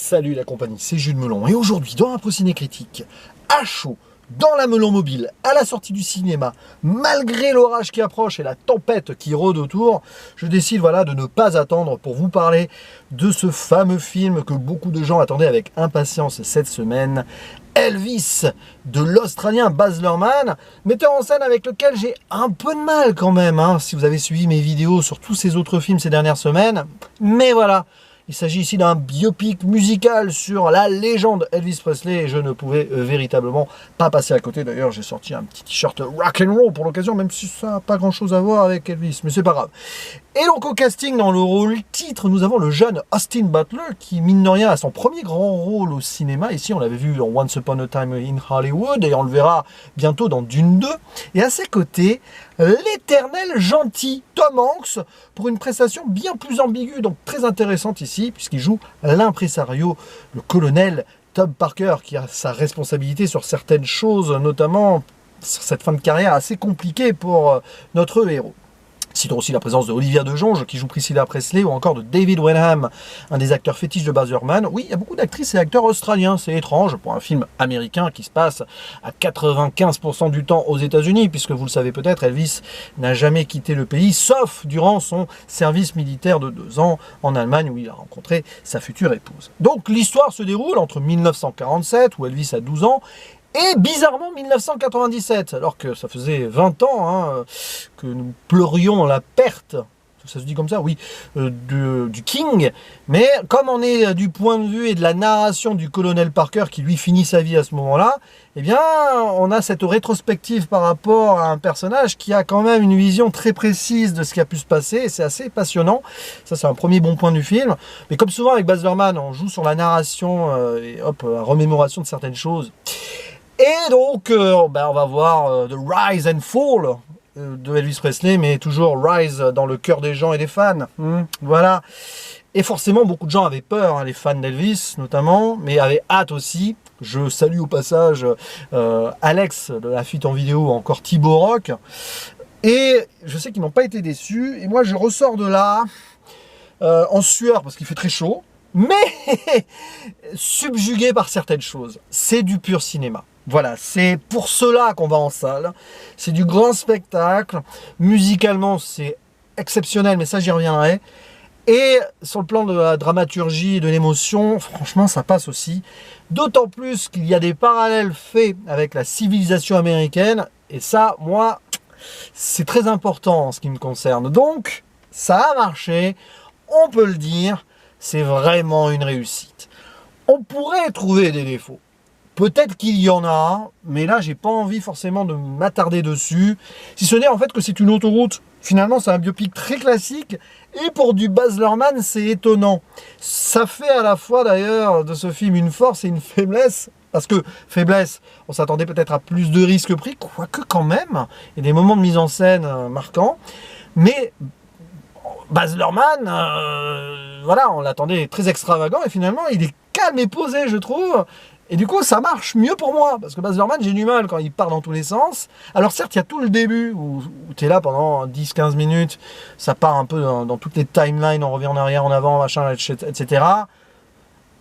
Salut la compagnie, c'est Jules Melon et aujourd'hui dans un Ciné Critique, à chaud, dans la Melon Mobile, à la sortie du cinéma, malgré l'orage qui approche et la tempête qui rôde autour, je décide de ne pas attendre pour vous parler de ce fameux film que beaucoup de gens attendaient avec impatience cette semaine, Elvis, de l'Australien Baz Luhrmann, metteur en scène avec lequel j'ai un peu de mal quand même, si vous avez suivi mes vidéos sur tous ces autres films ces dernières semaines, mais voilà. Il s'agit ici d'un biopic musical sur la légende Elvis Presley et je ne pouvais véritablement pas passer à côté. D'ailleurs, j'ai sorti un petit t-shirt rock and roll pour l'occasion, même si ça n'a pas grand-chose à voir avec Elvis, mais c'est pas grave. Et donc au casting, dans le rôle titre, nous avons le jeune Austin Butler qui, mine de rien, a son premier grand rôle au cinéma. Ici, on l'avait vu dans Once Upon a Time in Hollywood et on le verra bientôt dans Dune 2. Et à ses côtés, l'éternel gentil Tom Hanks pour une prestation bien plus ambiguë, donc très intéressante ici, puisqu'il joue l'impresario, le colonel Tom Parker, qui a sa responsabilité sur certaines choses, notamment sur cette fin de carrière assez compliquée pour notre héros. Citons aussi la présence de Olivia de Jonge qui joue Priscilla Presley ou encore de David Wenham, un des acteurs fétiches de Baz Luhrmann. Oui, il y a beaucoup d'actrices et acteurs australiens, c'est étrange pour un film américain qui se passe à 95% du temps aux États-Unis, puisque vous le savez peut-être, Elvis n'a jamais quitté le pays, sauf durant son service militaire de 2 ans en Allemagne où il a rencontré sa future épouse. Donc l'histoire se déroule entre 1947, où Elvis a 12 ans, et bizarrement 1997, alors que ça faisait 20 ans que nous pleurions la perte, ça se dit comme ça, oui, du King. Mais comme on est du point de vue et de la narration du colonel Parker qui lui finit sa vie à ce moment-là, eh bien on a cette rétrospective par rapport à un personnage qui a quand même une vision très précise de ce qui a pu se passer et c'est assez passionnant. Ça c'est un premier bon point du film. Mais comme souvent avec Baz Luhrmann, on joue sur la narration et hop, la remémoration de certaines choses. Et donc, on va voir The Rise and Fall de Elvis Presley, mais toujours Rise dans le cœur des gens et des fans. Voilà. Et forcément, beaucoup de gens avaient peur, les fans d'Elvis notamment, mais avaient hâte aussi. Je salue au passage Alex de la fuite en vidéo, encore Thibaut Rock. Et je sais qu'ils n'ont pas été déçus. Et moi, je ressors de là en sueur parce qu'il fait très chaud, mais subjugué par certaines choses. C'est du pur cinéma. Voilà, c'est pour cela qu'on va en salle. C'est du grand spectacle. Musicalement, c'est exceptionnel, mais ça, j'y reviendrai. Et sur le plan de la dramaturgie et de l'émotion, franchement, ça passe aussi. D'autant plus qu'il y a des parallèles faits avec la civilisation américaine. Et ça, moi, c'est très important en ce qui me concerne. Donc, ça a marché. On peut le dire, c'est vraiment une réussite. On pourrait trouver des défauts. Peut-être qu'il y en a, mais là, j'ai pas envie forcément de m'attarder dessus. Si ce n'est en fait que c'est une autoroute. Finalement, c'est un biopic très classique. Et pour du Baz Luhrmann, c'est étonnant. Ça fait à la fois d'ailleurs de ce film une force et une faiblesse. Parce que faiblesse, on s'attendait peut-être à plus de risques pris, quoique quand même. Il y a des moments de mise en scène marquants. Mais Baz Luhrmann, on l'attendait très extravagant. Et finalement, il est calme et posé, je trouve. Et du coup, ça marche mieux pour moi, parce que Baz Luhrmann, j'ai du mal quand il part dans tous les sens. Alors certes, il y a tout le début, où tu es là pendant 10-15 minutes, ça part un peu dans toutes les timelines, on revient en arrière, en avant, machin, etc.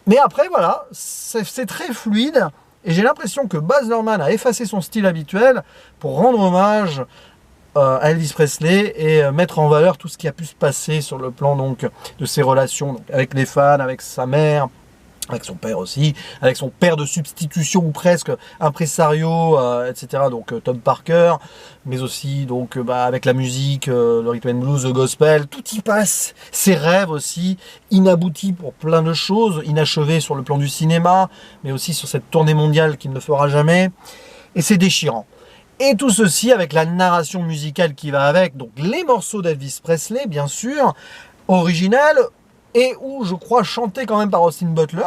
Mais après, voilà, c'est très fluide, et j'ai l'impression que Baz Luhrmann a effacé son style habituel pour rendre hommage à Elvis Presley et mettre en valeur tout ce qui a pu se passer sur le plan donc, de ses relations donc, avec les fans, avec sa mère, avec son père aussi, avec son père de substitution ou presque, impresario, etc. Donc Tom Parker, mais aussi donc avec la musique, le rhythm and blues, le gospel, tout y passe. Ses rêves aussi, inaboutis pour plein de choses, inachevés sur le plan du cinéma, mais aussi sur cette tournée mondiale qu'il ne fera jamais. Et c'est déchirant. Et tout ceci avec la narration musicale qui va avec, donc les morceaux d'Elvis Presley, bien sûr, originels, et où je crois chanté quand même par Austin Butler,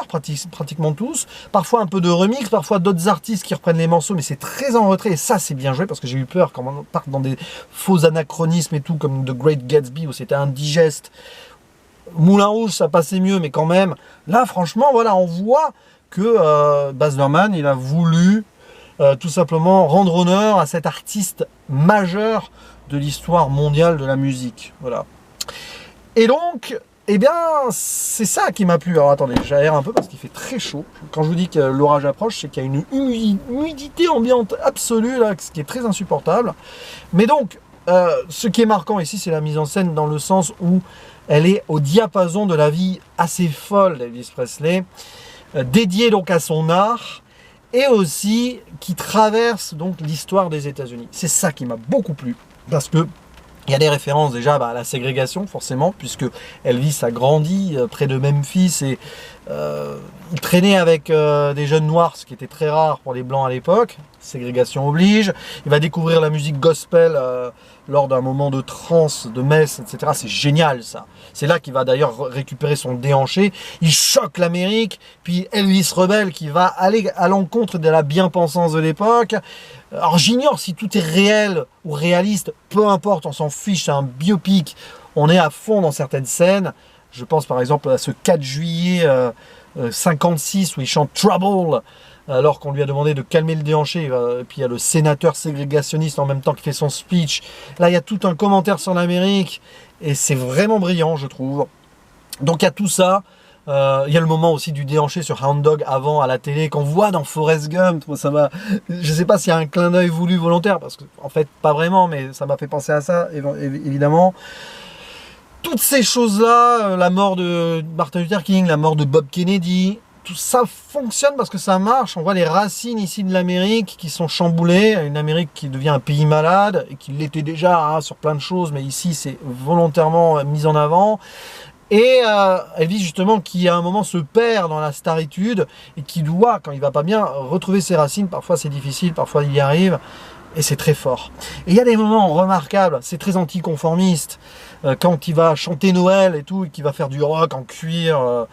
pratiquement tous, parfois un peu de remix, parfois d'autres artistes qui reprennent les morceaux, mais c'est très en retrait, et ça c'est bien joué, parce que j'ai eu peur quand on part dans des faux anachronismes et tout, comme The Great Gatsby, où c'était indigeste. Moulin Rouge, ça passait mieux, mais quand même, là franchement, voilà, on voit que Baz Luhrmann, il a voulu tout simplement rendre honneur à cet artiste majeur de l'histoire mondiale de la musique, voilà. Et donc, Eh bien, c'est ça qui m'a plu. Alors attendez, j'aère un peu parce qu'il fait très chaud. Quand je vous dis que l'orage approche, c'est qu'il y a une humidité ambiante absolue, là, ce qui est très insupportable. Mais donc, ce qui est marquant ici, c'est la mise en scène dans le sens où elle est au diapason de la vie assez folle d'Elvis Presley, dédiée donc à son art, et aussi qui traverse donc l'histoire des États-Unis. C'est ça qui m'a beaucoup plu, parce que il y a des références déjà à la ségrégation, forcément, puisque Elvis a grandi près de Memphis et il traînait avec des jeunes noirs, ce qui était très rare pour les blancs à l'époque. Ségrégation oblige. Il va découvrir la musique gospel lors d'un moment de transe, de messe, etc. C'est génial, ça. C'est là qu'il va d'ailleurs récupérer son déhanché. Il choque l'Amérique, puis Elvis rebelle qui va aller à l'encontre de la bien-pensance de l'époque. Alors j'ignore si tout est réel ou réaliste, peu importe, on s'en fiche, c'est un biopic. On est à fond dans certaines scènes. Je pense par exemple à ce 4 juillet 56 où il chante Trouble, alors qu'on lui a demandé de calmer le déhanché. Et puis il y a le sénateur ségrégationniste en même temps qui fait son speech. Là, il y a tout un commentaire sur l'Amérique et c'est vraiment brillant, je trouve. Donc il y a tout ça. Il y a le moment aussi du déhanché sur Hound Dog avant à la télé qu'on voit dans Forrest Gump. Ça m'a, je sais pas s'il y a un clin d'œil voulu volontaire parce que en fait pas vraiment, mais ça m'a fait penser à ça évidemment. Toutes ces choses-là, la mort de Martin Luther King, la mort de Bob Kennedy, tout ça fonctionne parce que ça marche. On voit les racines ici de l'Amérique qui sont chamboulées, une Amérique qui devient un pays malade et qui l'était déjà hein, sur plein de choses, mais ici c'est volontairement mis en avant. Et Elvis justement qui à un moment se perd dans la staritude et qui doit, quand il va pas bien, retrouver ses racines. Parfois c'est difficile, parfois il y arrive et c'est très fort. Et il y a des moments remarquables, c'est très anticonformiste. Quand il va chanter Noël et tout, et qu'il va faire du rock en cuir,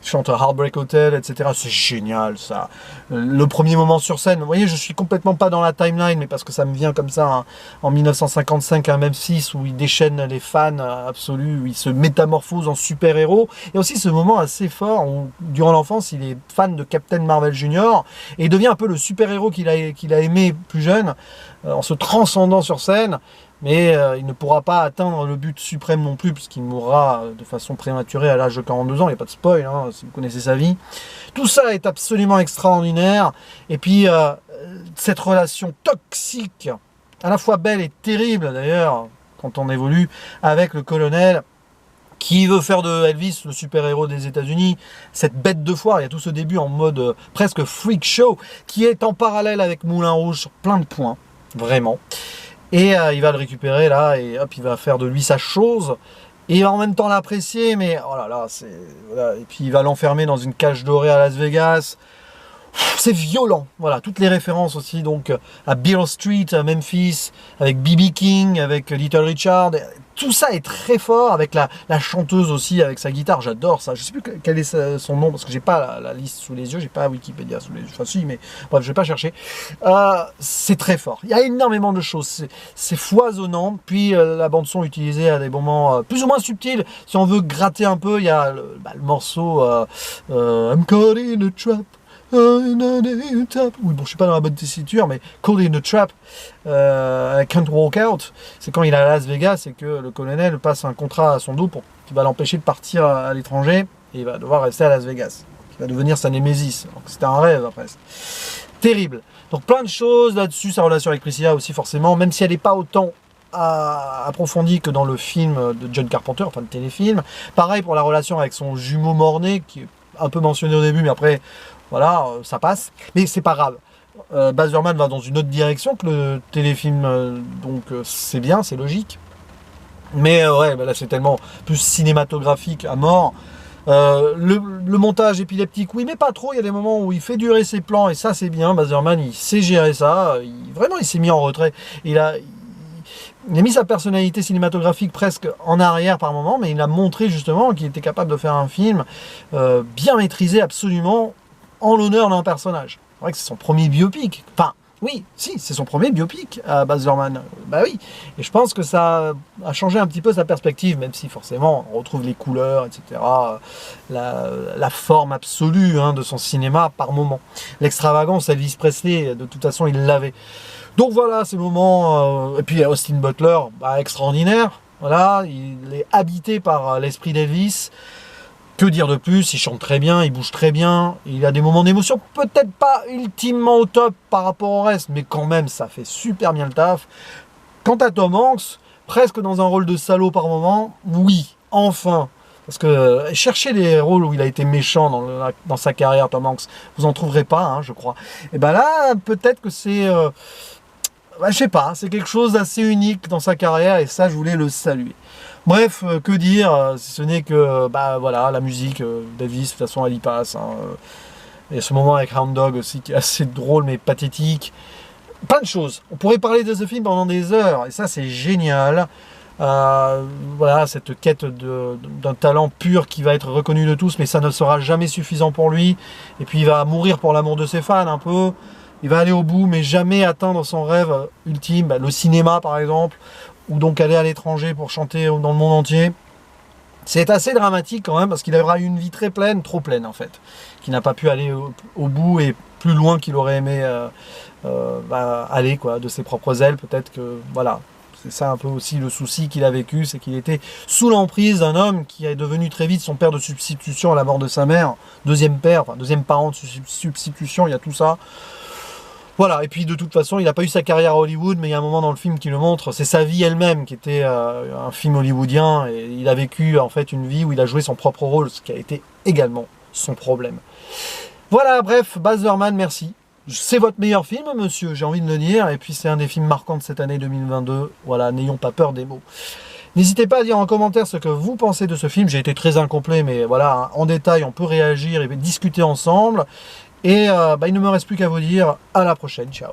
chante Heartbreak Hotel, etc. C'est génial ça. Le premier moment sur scène, vous voyez, je suis complètement pas dans la timeline, mais parce que ça me vient comme ça hein, en 1955 à Memphis où il déchaîne les fans absolus, où il se métamorphose en super-héros. Et aussi ce moment assez fort où, durant l'enfance, il est fan de Captain Marvel Jr. et il devient un peu le super-héros qu'il a aimé plus jeune, en se transcendant sur scène. Mais il ne pourra pas atteindre le but suprême non plus, puisqu'il mourra de façon prématurée à l'âge de 42 ans. Il n'y a pas de spoil, hein, si vous connaissez sa vie. Tout ça est absolument extraordinaire. Et puis, cette relation toxique, à la fois belle et terrible d'ailleurs, quand on évolue, avec le colonel, qui veut faire de Elvis le super-héros des États-Unis, cette bête de foire. Il y a tout ce début en mode presque freak show, qui est en parallèle avec Moulin Rouge sur plein de points, vraiment. Et il va le récupérer là, et hop, il va faire de lui sa chose. Et il va en même temps l'apprécier, mais oh là là, c'est. Voilà. Et puis il va l'enfermer dans une cage dorée à Las Vegas. C'est violent, voilà, toutes les références aussi donc à Beale Street, à Memphis, avec B.B. King, avec Little Richard, tout ça est très fort, avec la chanteuse aussi, avec sa guitare, j'adore ça, je sais plus quel est son nom, parce que j'ai pas la liste sous les yeux, j'ai pas Wikipédia sous les yeux, enfin si, mais bref, je vais pas chercher, c'est très fort, il y a énormément de choses, c'est foisonnant, puis la bande son utilisée à des moments plus ou moins subtils, si on veut gratter un peu, il y a le morceau I'm caught in a trap. Oui, bon, je suis pas dans la bonne tessiture, mais Caught in a Trap, I Can't Walk Out, c'est quand il est à Las Vegas et que le colonel passe un contrat à son dos pour qui va l'empêcher de partir à l'étranger et il va devoir rester à Las Vegas, qui va devenir sa némésis. C'était un rêve après. Terrible. Donc plein de choses là-dessus, sa relation avec Priscilla aussi forcément, même si elle n'est pas autant approfondie que dans le film de John Carpenter, enfin le téléfilm. Pareil pour la relation avec son jumeau mort-né, qui est un peu mentionné au début, mais après voilà, ça passe, mais c'est pas grave. Baz Luhrmann va dans une autre direction que le téléfilm, donc c'est bien, c'est logique. Mais ouais, bah là c'est tellement plus cinématographique à mort. Le montage épileptique, oui, mais pas trop. Il y a des moments où il fait durer ses plans et ça c'est bien. Baz Luhrmann, il sait gérer ça. Vraiment, il s'est mis en retrait. Il a mis sa personnalité cinématographique presque en arrière par moment, mais il a montré justement qu'il était capable de faire un film bien maîtrisé absolument, en l'honneur d'un personnage. C'est vrai que c'est son premier biopic. Enfin, oui, si, c'est son premier biopic à Baz Luhrmann. Bah oui. Et je pense que ça a changé un petit peu sa perspective, même si forcément on retrouve les couleurs, etc. La forme absolue hein, de son cinéma par moment. L'extravagance, Elvis Presley, de toute façon, il l'avait. Donc voilà, ces moments. Et puis Austin Butler, bah, extraordinaire. Voilà, il est habité par l'esprit d'Elvis. Que dire de plus? Il chante très bien, il bouge très bien, il a des moments d'émotion, peut-être pas ultimement au top par rapport au reste, mais quand même, ça fait super bien le taf. Quant à Tom Hanks, presque dans un rôle de salaud par moment, oui, enfin. Parce que cherchez les rôles où il a été méchant dans sa carrière, Tom Hanks, vous en trouverez pas, hein, je crois. Et ben là, peut-être que c'est... je sais pas, c'est quelque chose d'assez unique dans sa carrière, et ça, je voulais le saluer. Bref, que dire, si ce n'est que, voilà, la musique, Davis, de toute façon, elle y passe. Hein. Il y a ce moment avec Hound Dog aussi qui est assez drôle mais pathétique. Plein de choses. On pourrait parler de ce film pendant des heures, et ça, c'est génial. Voilà, cette quête d'un talent pur qui va être reconnu de tous, mais ça ne sera jamais suffisant pour lui. Et puis, il va mourir pour l'amour de ses fans, un peu. Il va aller au bout, mais jamais atteindre son rêve ultime, le cinéma, par exemple, ou donc aller à l'étranger pour chanter dans le monde entier. C'est assez dramatique quand même, parce qu'il aura eu une vie très pleine, trop pleine en fait, qui n'a pas pu aller au bout et plus loin qu'il aurait aimé aller, quoi, de ses propres ailes. Peut-être que, voilà, c'est ça un peu aussi le souci qu'il a vécu, c'est qu'il était sous l'emprise d'un homme qui est devenu très vite son père de substitution à la mort de sa mère, deuxième père, enfin deuxième parent de substitution, il y a tout ça. Voilà, et puis de toute façon, il n'a pas eu sa carrière à Hollywood, mais il y a un moment dans le film qui le montre, c'est sa vie elle-même qui était un film hollywoodien, et il a vécu en fait une vie où il a joué son propre rôle, ce qui a été également son problème. Voilà, bref, Baz Luhrmann, merci. C'est votre meilleur film, monsieur, j'ai envie de le dire, et puis c'est un des films marquants de cette année 2022, voilà, n'ayons pas peur des mots. N'hésitez pas à dire en commentaire ce que vous pensez de ce film, j'ai été très incomplet, mais voilà, en détail, on peut réagir et discuter ensemble. Et il ne me reste plus qu'à vous dire à la prochaine, ciao.